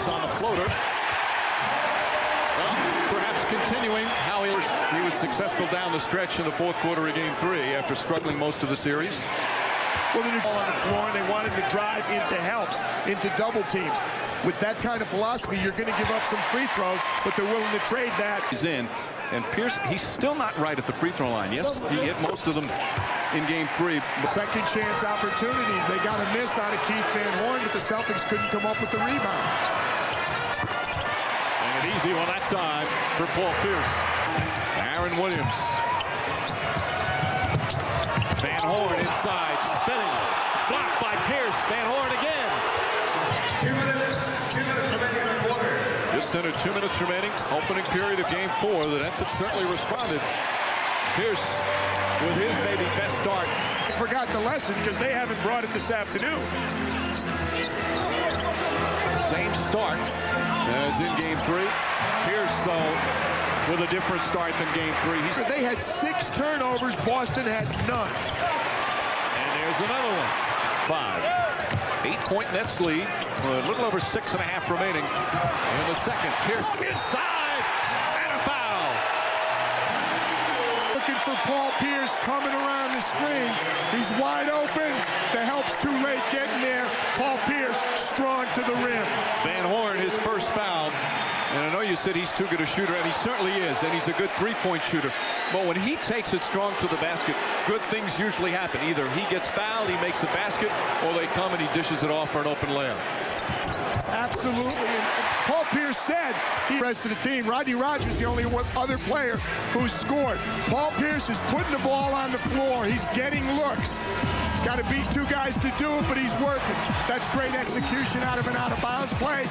Pierce on the floater. Well, perhaps continuing how he was successful down the stretch in the fourth quarter of Game 3 after struggling most of the series. Well, they're on the floor, and they wanted to drive into helps, into double teams. With that kind of philosophy, you're going to give up some free throws, but they're willing to trade that. He's in, and Pierce, he's still not right at the free throw line. Yes, he hit most of them in Game 3. Second chance opportunities. They got a miss out of Keith Van Horn, but the Celtics couldn't come up with the rebound. And an easy one that time for Paul Pierce. Aaron Williams. Van Horn inside, spinning. Blocked by Pierce. Van Horn again. 2 minutes remaining in the quarter. Just under 2 minutes remaining. Opening period of Game 4. The Nets have certainly responded. Pierce with his maybe best start. I forgot the lesson because they haven't brought it this afternoon. Same start as in Game 3. Pierce, though, with a different start than Game 3. They had 6 turnovers. Boston had none. And there's another one. 5. 8-point Nets lead. A little over 6.5 remaining in the second. Pierce inside and a foul. Looking for Paul Pierce coming around the screen. He's wide open. The help's too late getting there. Paul Pierce strong to the rim. Van Horn, his first foul. And I know you said he's too good a shooter, and he certainly is, and he's a good three-point shooter. But when he takes it strong to the basket, good things usually happen. Either he gets fouled, he makes a basket, or they come and he dishes it off for an open layup. Absolutely. And Paul Pierce said the rest of the team. Rodney Rogers is the only other player who's scored. Paul Pierce is putting the ball on the floor. He's getting looks. He's got to beat 2 guys to do it, but he's working. That's great execution out of an out-of-bounds play.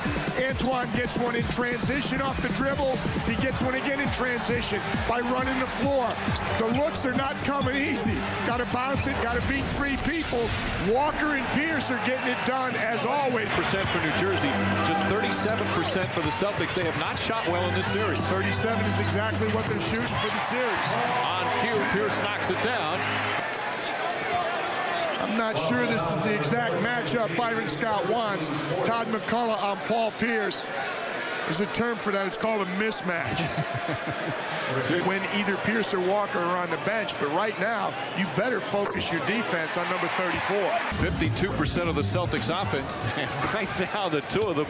Antoine gets one in transition off the dribble. He gets one again in transition by running the floor. The looks are not coming easy. Got to bounce it, got to beat 3 people. Walker and Pierce are getting it done, as always. Percent for New Jersey, just 37% for the Celtics. They have not shot well in this series. 37 is exactly what they're shooting for the series. On cue, Pierce knocks it down. I'm not sure this is the exact matchup Byron Scott wants. Todd McCullough on Paul Pierce. There's a term for that. It's called a mismatch. When either Pierce or Walker are on the bench. But right now, you better focus your defense on number 34. 52% of the Celtics offense. And right now, the 2 of them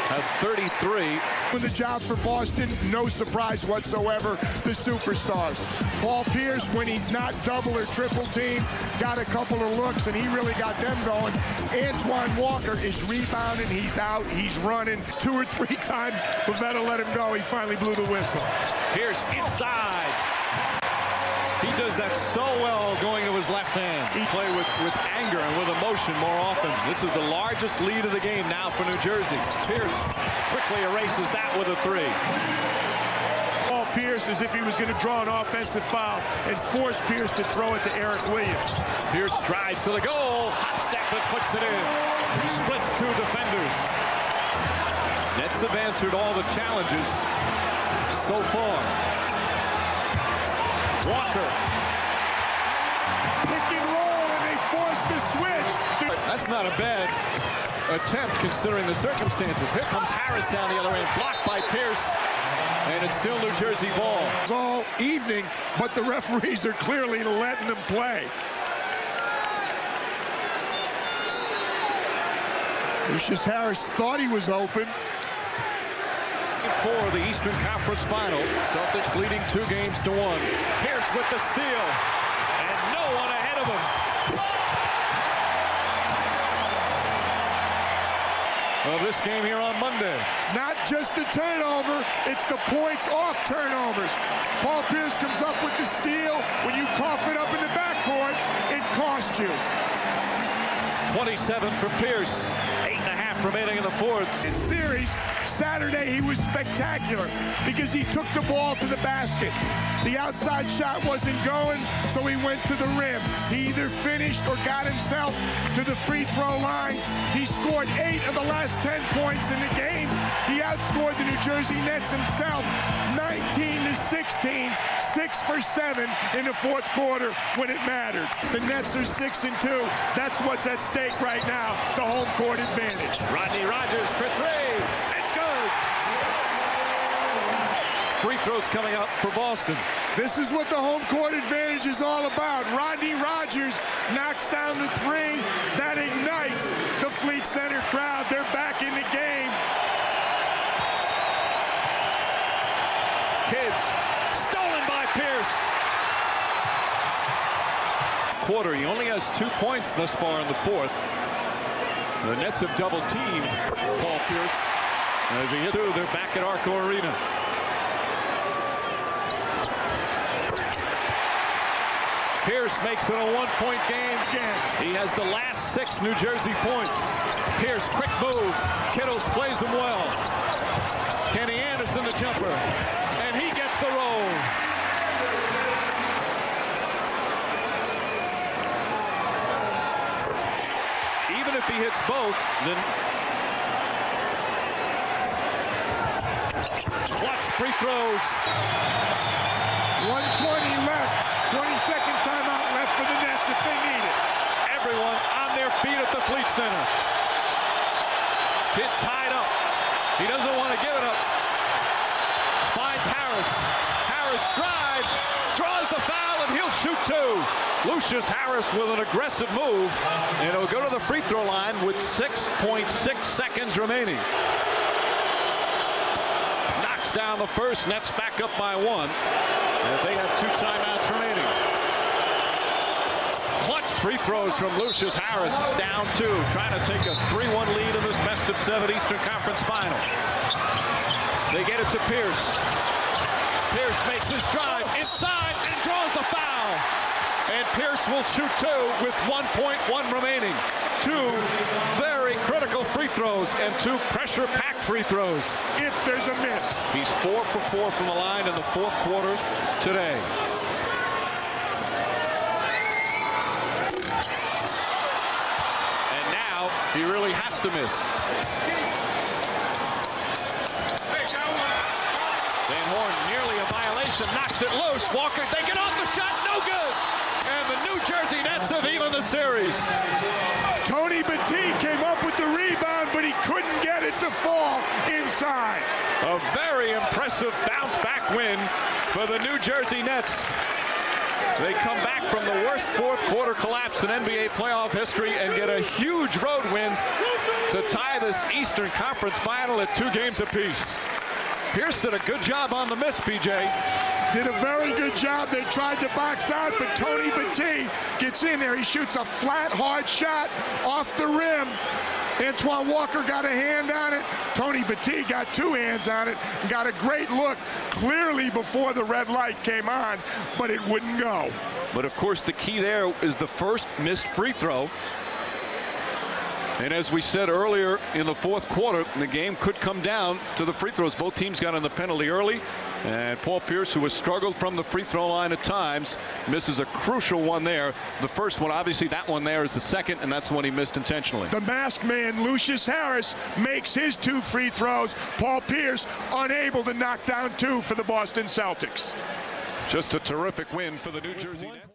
have 33. The job for Boston, no surprise whatsoever, the superstars. Paul Pierce, when he's not double or triple team, got a couple of looks, and he really got them going. Antoine Walker is rebounding, he's out, he's running 2 or 3 times. Pavetta let him go, he finally blew the whistle. Pierce inside. He does that so well going to his left hand. He play with anger and with emotion more often. This is the largest lead of the game now for New Jersey. Pierce quickly erases that with a 3. Paul Pierce as if he was going to draw an offensive foul and force Pierce to throw it to Eric Williams. Pierce drives to the goal. Hot step and puts it in. Splits 2 defenders. Nets have answered all the challenges so far. Walker. Pick and roll, and they force the switch. That's not a bad attempt considering the circumstances. Here comes Harris down the other end, blocked by Pierce, and it's still New Jersey ball. It's all evening, but the referees are clearly letting them play. Lucius Harris thought he was open. For the Eastern Conference Final, Celtics leading 2-1. Pierce with the steal, and no one ahead of him. Well, this game here on Monday. It's not just the turnover, it's the points off turnovers. Paul Pierce comes up with the steal. When you cough it up in the backcourt, it costs you. 27 for Pierce, 8.5 remaining in the fourth. This series, Saturday, he was spectacular because he took the ball to the basket. The outside shot wasn't going, so he went to the rim. He either finished or got himself to the free throw line. He scored 8 of the last 10 points in the game. He outscored the New Jersey Nets himself 19-16, 6 for 7 in the fourth quarter when it mattered. The Nets are 6-2. That's what's at stake right now, the home court advantage. Rodney Rogers for 3. It's good. Free throws coming up for Boston. This is what the home court advantage is all about. Rodney Rogers knocks down the 3. That ignites the Fleet Center crowd. They're back in the game. Kidd, stolen by Pierce. Quarter, he only has 2 points thus far in the fourth. The Nets have double-teamed Paul Pierce. As he hit 2, they're back at Arco Arena. Pierce makes it a 1-point game again. He has the last 6 New Jersey points. Pierce, quick move. Kittles plays him well. Kenny Anderson, the jumper. And he gets the roll. Even if he hits both, then clutch free throws. 1:20 left. 22nd timeout left for the Nets if they need it. Everyone on their feet at the Fleet Center. Kidd tied up. He doesn't want to give it up. Finds Harris. Harris drives, draws the foul, and he'll shoot 2. Lucius Harris with an aggressive move, and he'll go to the free throw line with 6.6 seconds remaining. Knocks down the first. Nets back up by 1 as they have 2 timeouts remaining. Clutch free throws from Lucius Harris. Down 2, trying to take a 3-1 lead in this best of 7 Eastern Conference final. They get it to Pierce. Pierce makes his drive inside and draws the foul. And Pierce will shoot 2 with 1.1 remaining. 2 very critical free throws and 2 pressure-packed free throws. If there's a miss. He's 4 for 4 from the line in the fourth quarter today. And now he really has to miss. Van Horn nearly a violation, knocks it loose. Walker, they get off the shot, no good. And the New Jersey Nets have evened the series. Tony Battie came up with the rebound, but he couldn't get it to fall inside. A very impressive bounce-back win for the New Jersey Nets. They come back from the worst fourth quarter collapse in NBA playoff history and get a huge road win to tie this Eastern Conference final at 2 games apiece. Pierce did a good job on the miss, PJ. Did a very good job. They tried to box out, but Tony Battie gets in there. He shoots a flat, hard shot off the rim. Antoine Walker got a hand on it. Tony Battie got 2 hands on it and got a great look clearly before the red light came on, but it wouldn't go. But, of course, the key there is the first missed free throw. And as we said earlier in the fourth quarter, the game could come down to the free throws. Both teams got on the penalty early. And Paul Pierce, who has struggled from the free throw line at times, misses a crucial one there. The first one, obviously, that one there is the second, and that's the one he missed intentionally. The masked man, Lucius Harris, makes his 2 free throws. Paul Pierce unable to knock down 2 for the Boston Celtics. Just a terrific win for the New Jersey Nets.